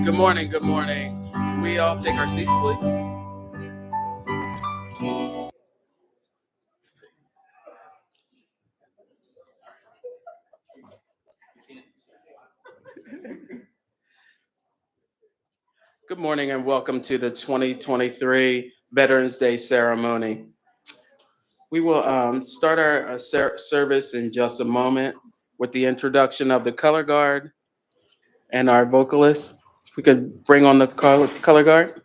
Good morning, good morning. Can we all take our seats, please? Good morning and welcome to the 2023 Veterans Day ceremony. We will start our service in just a moment with the introduction of the color guard and our vocalists. We could bring on the color guard.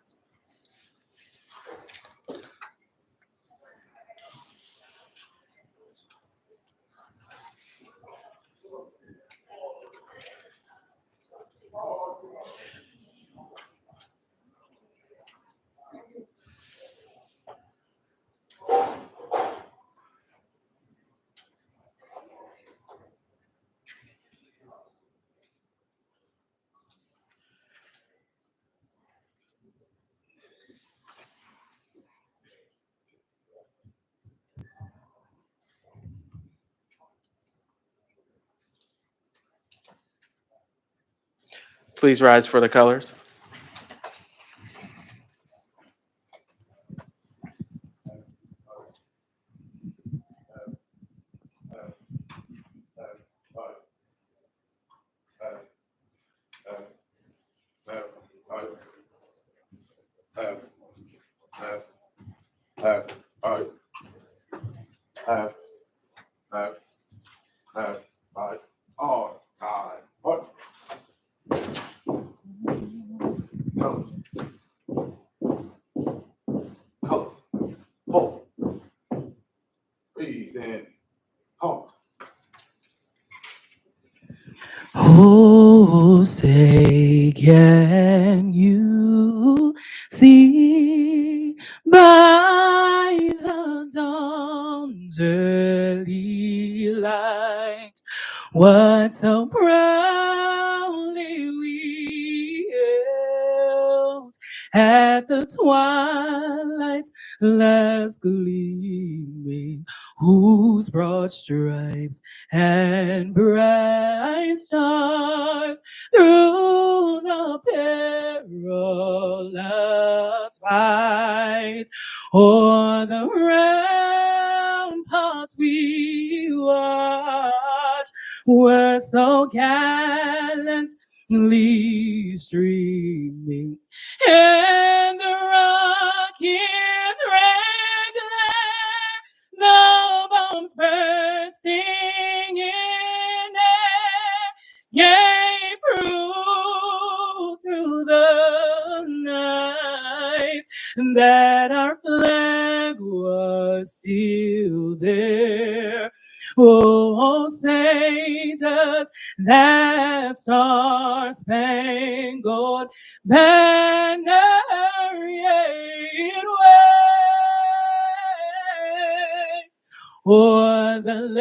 Please rise for the colors. All time. What? Color. Hold. Breathe in. Hold. Oh, say, can you see by the dawn's early light what so proudly we hailed at the twilight's last gleaming, whose broad stripes and bright stars through the perilous fight o'er the ramparts we watched were so gallantly streaming, and the rocket's red glare, the bombs bursting in air, gave proof through the night that our flag was still there. Oh, say does that that star-spangled banner yet wave o'er the land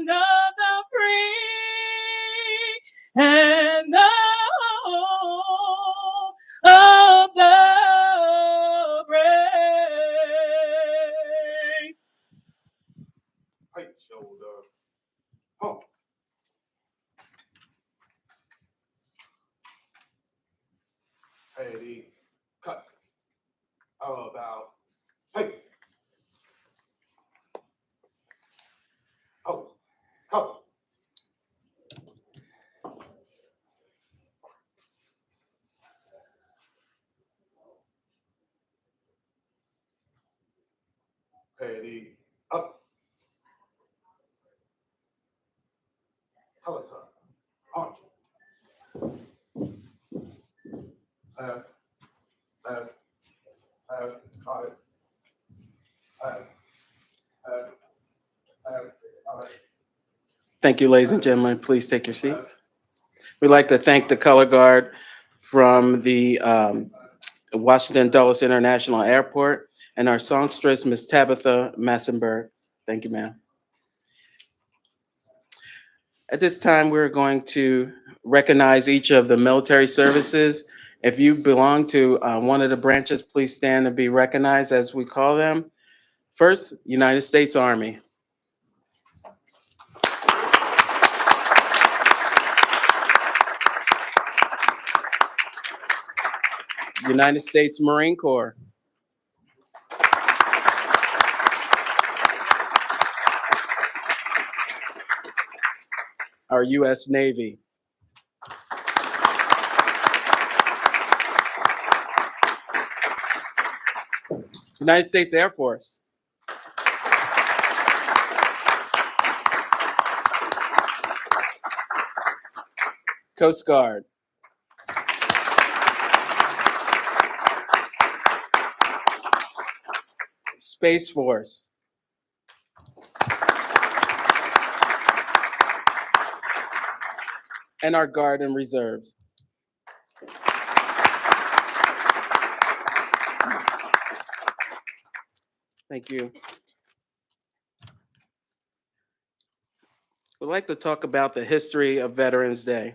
of the free and the home of the brave. Right shoulder. Halt. Ready. Cut. How about hey. Halt. Cut. Ready. Up. Halitar. On. Got it. Thank you, ladies and gentlemen. Please take your seats. We'd like to thank the color guard from the Washington Dulles International Airport and our songstress, Ms. Tabitha Massenberg. Thank you, ma'am. At this time, we're going to recognize each of the military services. If you belong to one of the branches, please stand and be recognized as we call them. First, United States Army. United States Marine Corps. Our U.S. Navy. United States Air Force. Coast Guard. Space Force. And our Guard and Reserves. Thank you. We'd like to talk about the history of Veterans Day.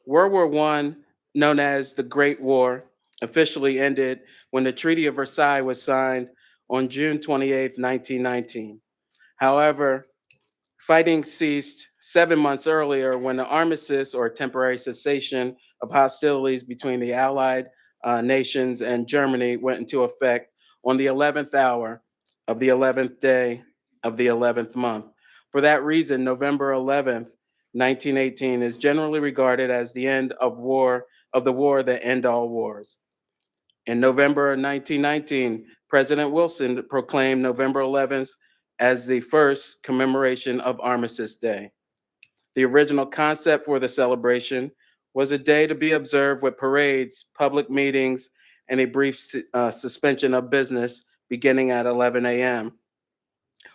World War I, known as the Great War, officially ended when the Treaty of Versailles was signed on June 28, 1919. However, fighting ceased 7 months earlier when the armistice or temporary cessation of hostilities between the Allied nations and Germany went into effect on the 11th hour of the 11th day of the 11th month. For that reason, November 11th, 1918 is generally regarded as the end of the war that end all wars. In November 1919, President Wilson proclaimed November 11th as the first commemoration of Armistice Day. The original concept for the celebration was a day to be observed with parades, public meetings, and a brief suspension of business beginning at 11 a.m.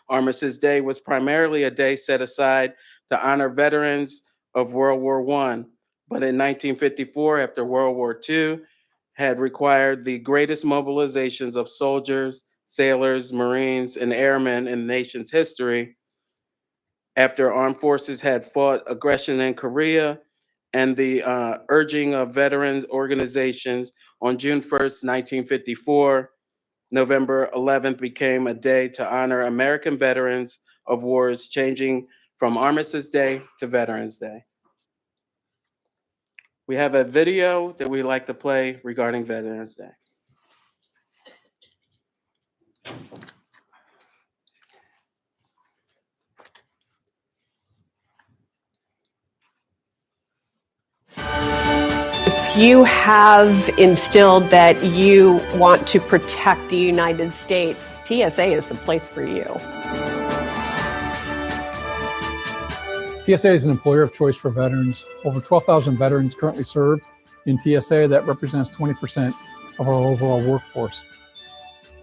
Armistice Day was primarily a day set aside to honor veterans of World War I, but in 1954, after World War II had required the greatest mobilizations of soldiers, sailors, Marines, and airmen in the nation's history, after armed forces had fought aggression in Korea and the urging of veterans organizations on June 1st, 1954, November 11th became a day to honor American veterans of wars, changing from Armistice Day to Veterans Day. We have a video that we like to play regarding Veterans Day. If you have instilled that you want to protect the United States, TSA is the place for you. TSA is an employer of choice for veterans. Over 12,000 veterans currently serve in TSA. That represents 20% of our overall workforce.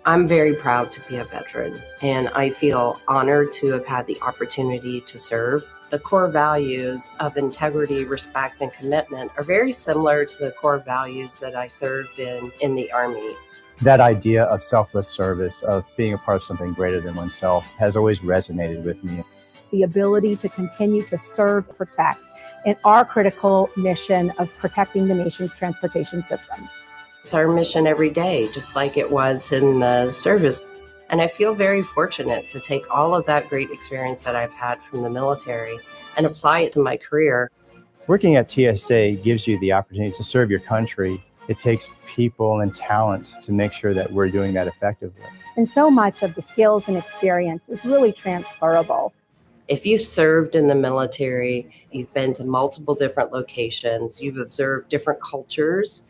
I'm very proud to be a veteran, and I feel honored to have had the opportunity to serve. The core values of integrity, respect, and commitment are very similar to the core values that I served in the Army. That idea of selfless service, of being a part of something greater than oneself, has always resonated with me. The ability to continue to serve, protect in our critical mission of protecting the nation's transportation systems. It's our mission every day, just like it was in the service. And I feel very fortunate to take all of that great experience that I've had from the military and apply it to my career. Working at TSA gives you the opportunity to serve your country. It takes people and talent to make sure that we're doing that effectively. And so much of the skills and experience is really transferable. If you've served in the military, you've been to multiple different locations, you've observed different cultures,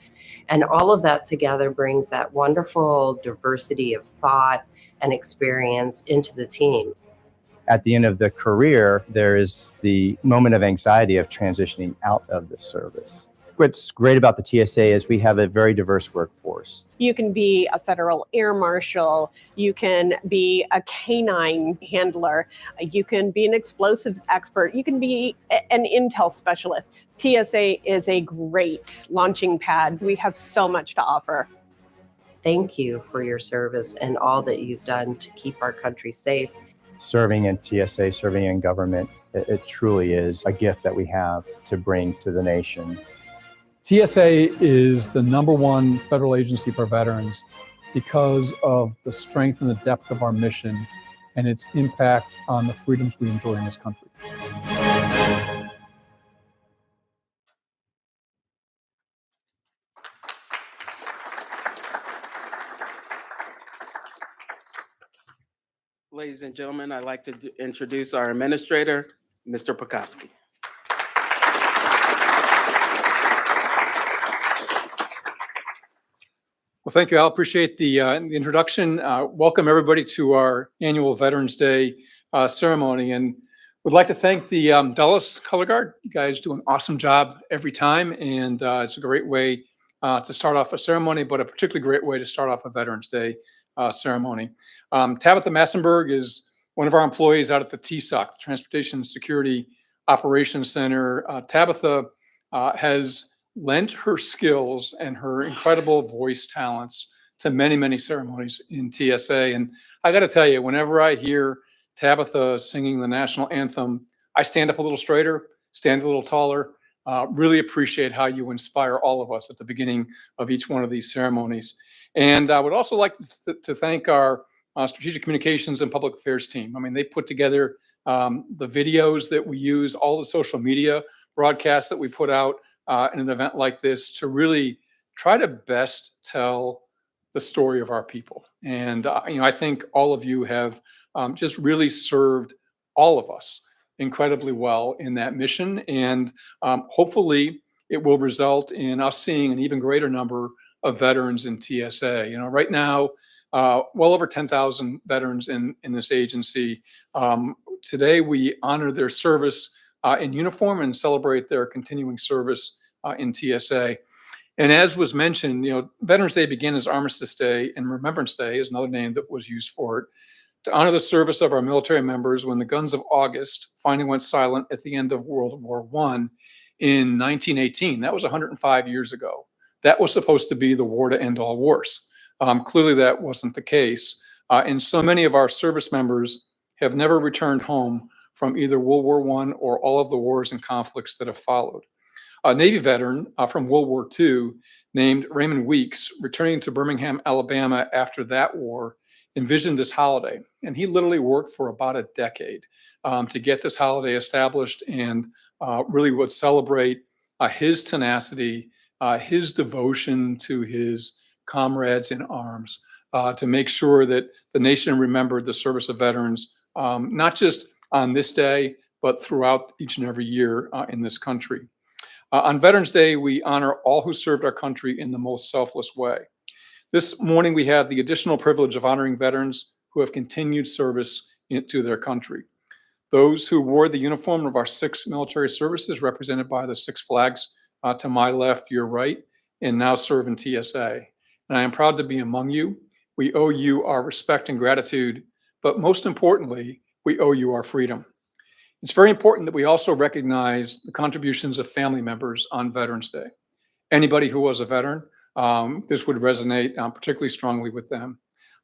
and all of that together brings that wonderful diversity of thought and experience into the team. At the end of the career, there is the moment of anxiety of transitioning out of the service. What's great about the TSA is we have a very diverse workforce. You can be a federal air marshal, you can be a canine handler, you can be an explosives expert, you can be an intel specialist. TSA is a great launching pad. We have so much to offer. Thank you for your service and all that you've done to keep our country safe. Serving in TSA, serving in government, it truly is a gift that we have to bring to the nation. TSA is the #1 federal agency for veterans because of the strength and the depth of our mission and its impact on the freedoms we enjoy in this country. Ladies and gentlemen, I'd like to introduce our administrator, Mr. Pekoski. Well, thank you. I appreciate the introduction. Welcome everybody to our annual Veterans Day ceremony, and would like to thank the Dulles Color Guard. You guys do an awesome job every time, and it's a great way to start off a ceremony, but a particularly great way to start off a Veterans Day ceremony. Tabitha Massenberg is one of our employees out at the TSOC, the Transportation Security Operations Center. Tabitha has lent her skills and her incredible voice talents to many, many ceremonies in TSA. And I got to tell you, whenever I hear Tabitha singing the national anthem, I stand up a little straighter, stand a little taller, really appreciate how you inspire all of us at the beginning of each one of these ceremonies. And I would also like to thank our strategic communications and public affairs team. I mean, they put together the videos that we use, all the social media broadcasts that we put out in an event like this to really try to best tell the story of our people. And I think all of you have just really served all of us incredibly well in that mission. And hopefully it will result in us seeing an even greater number of veterans in TSA. Right now, well over 10,000 veterans in this agency. Today, we honor their service in uniform and celebrate their continuing service in TSA. And as was mentioned, Veterans Day began as Armistice Day, and Remembrance Day is another name that was used for it, to honor the service of our military members when the guns of August finally went silent at the end of World War I in 1918. That was 105 years ago. That was supposed to be the war to end all wars. Clearly, that wasn't the case. And so many of our service members have never returned home from either World War I or all of the wars and conflicts that have followed. A Navy veteran from World War II named Raymond Weeks, returning to Birmingham, Alabama after that war, envisioned this holiday. And he literally worked for about a decade to get this holiday established and really would celebrate his tenacity, his devotion to his comrades in arms, to make sure that the nation remembered the service of veterans, not just on this day, but throughout each and every year in this country. On Veterans Day, we honor all who served our country in the most selfless way. This morning, we have the additional privilege of honoring veterans who have continued service to their country. Those who wore the uniform of our 6 military services, represented by the 6 flags to my left, your right, and now serve in TSA. And I am proud to be among you. We owe you our respect and gratitude, but most importantly, we owe you our freedom. It's very important that we also recognize the contributions of family members on Veterans Day. Anybody who was a veteran, this would resonate particularly strongly with them.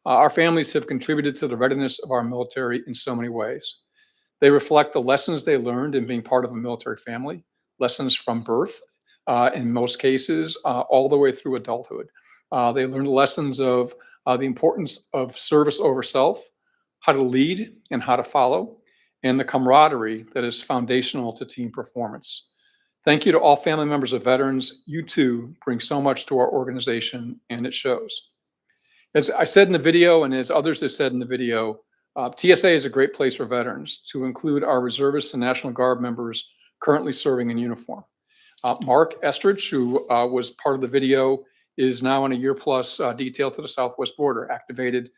Our families have contributed to the readiness of our military in so many ways. They reflect the lessons they learned in being part of a military family, lessons from birth, in most cases, all the way through adulthood. They learned lessons of the importance of service over self, how to lead and how to follow, and the camaraderie that is foundational to team performance. Thank you to all family members of veterans. You too bring so much to our organization, and it shows. As I said in the video, and as others have said in the video, TSA is a great place for veterans, to include our reservists and National Guard members currently serving in uniform. Mark Estridge, who was part of the video, is now on a year-plus detail to the southwest border, activated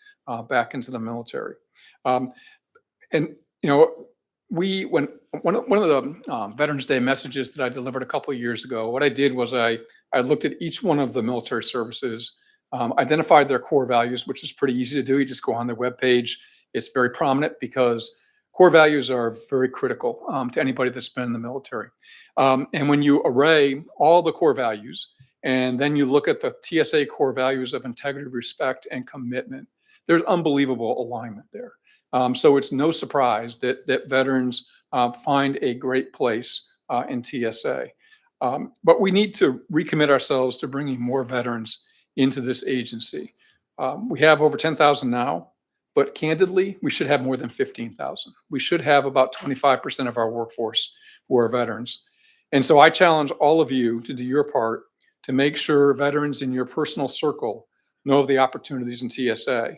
back into the military. And you know, when one of the Veterans Day messages that I delivered a couple of years ago, what I did was I looked at each one of the military services, identified their core values, which is pretty easy to do. You just go on their webpage. It's very prominent because core values are very critical to anybody that's been in the military. And when you array all the core values, and then you look at the TSA core values of integrity, respect, and commitment, there's unbelievable alignment there. So it's no surprise that veterans find a great place in TSA. But we need to recommit ourselves to bringing more veterans into this agency. We have over 10,000 now, but candidly, we should have more than 15,000. We should have about 25% of our workforce who are veterans. And so I challenge all of you to do your part to make sure veterans in your personal circle know of the opportunities in TSA,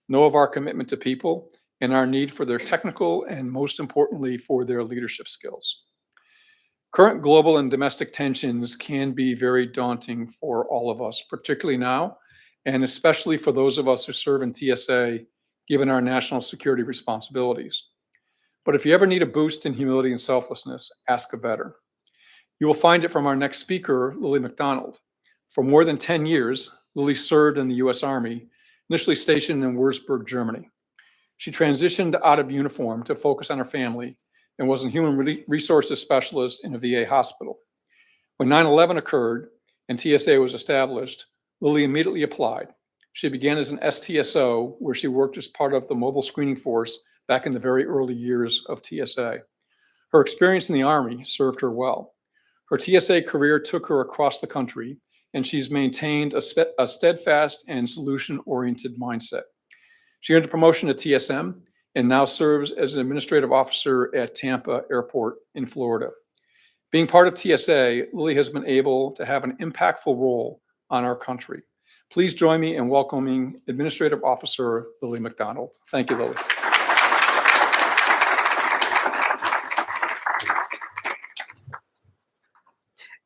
know of our commitment to people, and our need for their technical and, most importantly, for their leadership skills. Current global and domestic tensions can be very daunting for all of us, particularly now, and especially for those of us who serve in TSA, given our national security responsibilities. But if you ever need a boost in humility and selflessness, ask a veteran. You will find it from our next speaker, Lily McDonald. For more than 10 years, Lily served in the US Army, initially stationed in Würzburg, Germany. She transitioned out of uniform to focus on her family and was a human resources specialist in a VA hospital. When 9/11 occurred and TSA was established, Lily immediately applied. She began as an STSO, where she worked as part of the mobile screening force back in the very early years of TSA. Her experience in the Army served her well. Her TSA career took her across the country, and she's maintained a steadfast and solution-oriented mindset. She earned a promotion to TSM and now serves as an administrative officer at Tampa Airport in Florida. Being part of TSA, Lily has been able to have an impactful role on our country. Please join me in welcoming Administrative Officer Lily McDonald. Thank you, Lily.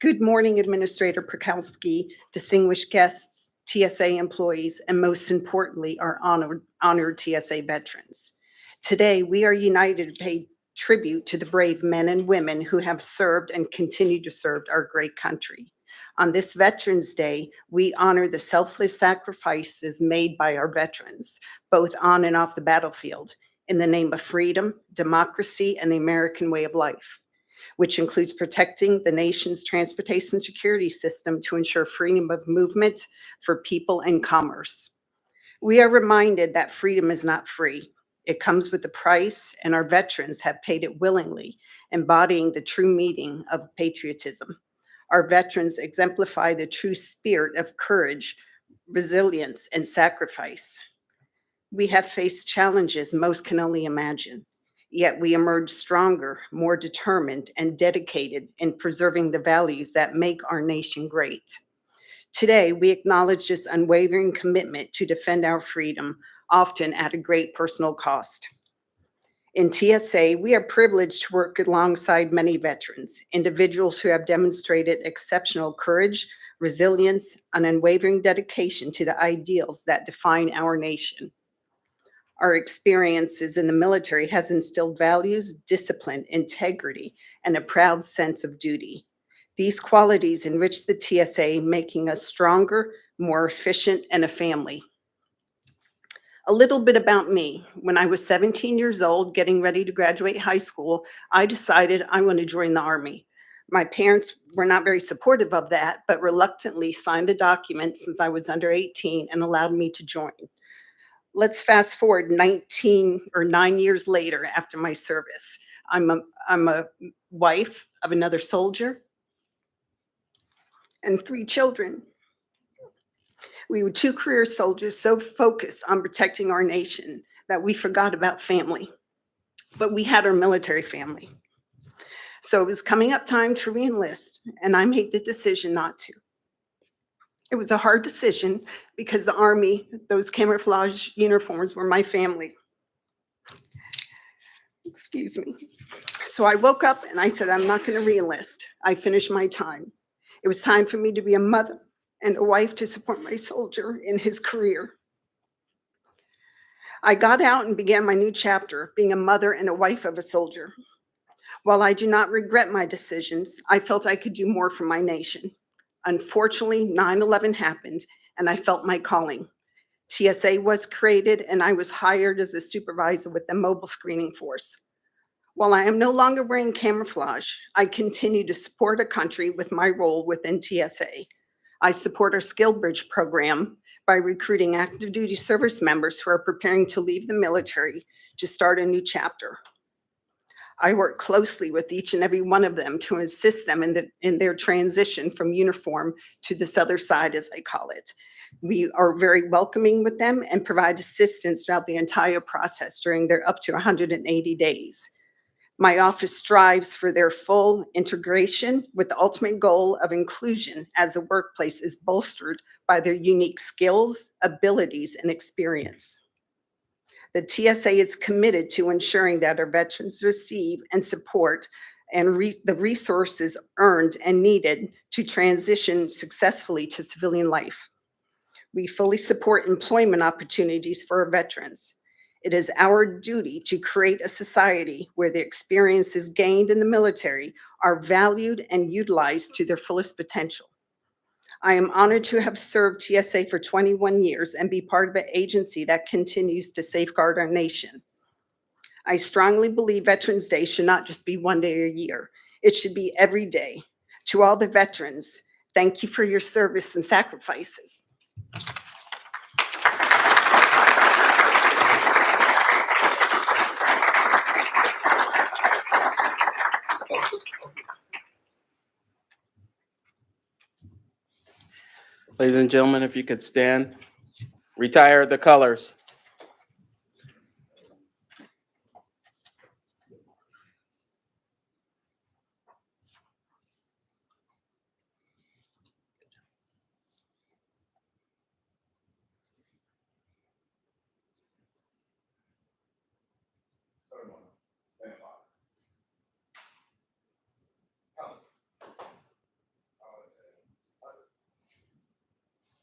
Good morning, Administrator Perkowski, distinguished guests, TSA employees, and most importantly, our honored TSA veterans. Today, we are united to pay tribute to the brave men and women who have served and continue to serve our great country. On this Veterans Day, we honor the selfless sacrifices made by our veterans, both on and off the battlefield, in the name of freedom, democracy, and the American way of life, which includes protecting the nation's transportation security system to ensure freedom of movement for people and commerce. We are reminded that freedom is not free. It comes with a price, and our veterans have paid it willingly, embodying the true meaning of patriotism. Our veterans exemplify the true spirit of courage, resilience, and sacrifice. We have faced challenges most can only imagine. Yet we emerge stronger, more determined, and dedicated in preserving the values that make our nation great. Today, we acknowledge this unwavering commitment to defend our freedom, often at a great personal cost. In TSA, we are privileged to work alongside many veterans, individuals who have demonstrated exceptional courage, resilience, and unwavering dedication to the ideals that define our nation. Our experiences in the military has instilled values, discipline, integrity, and a proud sense of duty. These qualities enrich the TSA, making us stronger, more efficient, and a family. A little bit about me. When I was 17 years old, getting ready to graduate high school, I decided I want to join the Army. My parents were not very supportive of that, but reluctantly signed the document since I was under 18 and allowed me to join. Let's fast forward 9 years later after my service. I'm a wife of another soldier and 3 children. We were 2 career soldiers so focused on protecting our nation that we forgot about family. But we had our military family. So it was coming up time to reenlist, and I made the decision not to. It was a hard decision because the Army, those camouflage uniforms were my family. Excuse me. So I woke up and I said, I'm not going to reenlist. I finished my time. It was time for me to be a mother and a wife to support my soldier in his career. I got out and began my new chapter, being a mother and a wife of a soldier. While I do not regret my decisions, I felt I could do more for my nation. Unfortunately, 9/11 happened, and I felt my calling. TSA was created, and I was hired as a supervisor with the mobile screening force. While I am no longer wearing camouflage, I continue to support a country with my role within TSA. I support our Skill Bridge program by recruiting active duty service members who are preparing to leave the military to start a new chapter. I work closely with each and every one of them to assist them in their transition from uniform to this other side, as I call it. We are very welcoming with them and provide assistance throughout the entire process during their up to 180 days. My office strives for their full integration with the ultimate goal of inclusion as the workplace is bolstered by their unique skills, abilities, and experience. The TSA is committed to ensuring that our veterans receive and support and the resources earned and needed to transition successfully to civilian life. We fully support employment opportunities for our veterans. It is our duty to create a society where the experiences gained in the military are valued and utilized to their fullest potential. I am honored to have served TSA for 21 years and be part of an agency that continues to safeguard our nation. I strongly believe Veterans Day should not just be one day a year. It should be every day. To all the veterans, thank you for your service and sacrifices. Ladies and gentlemen, if you could stand, retire the colors. Ceremony. Stand by. Count.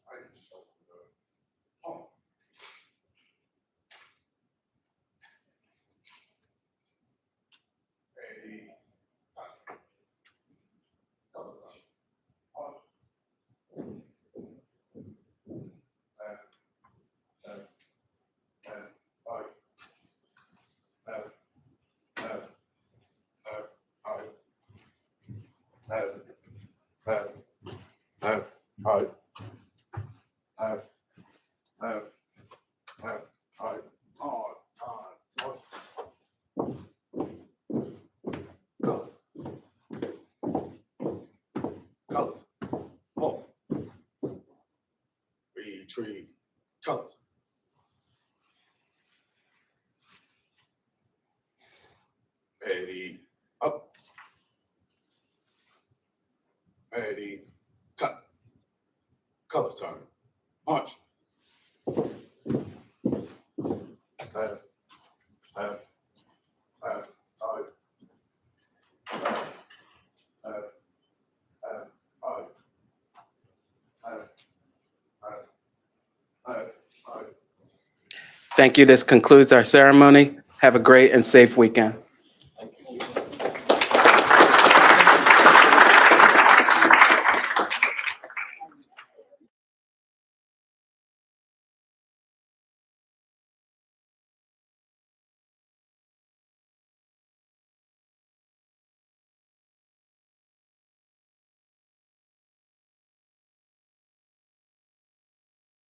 Right shoulder. Palm. Ready. Cut. Colors on. On. Right. Colors. Pull. Retreat. Colors. Ready. Up. Ready. Cut. Colors turn. March. Left. Left. Left. Side. Left. Left. Left. Right. Left. Left. Left. Right. Thank you. This concludes our ceremony. Have a great and safe weekend.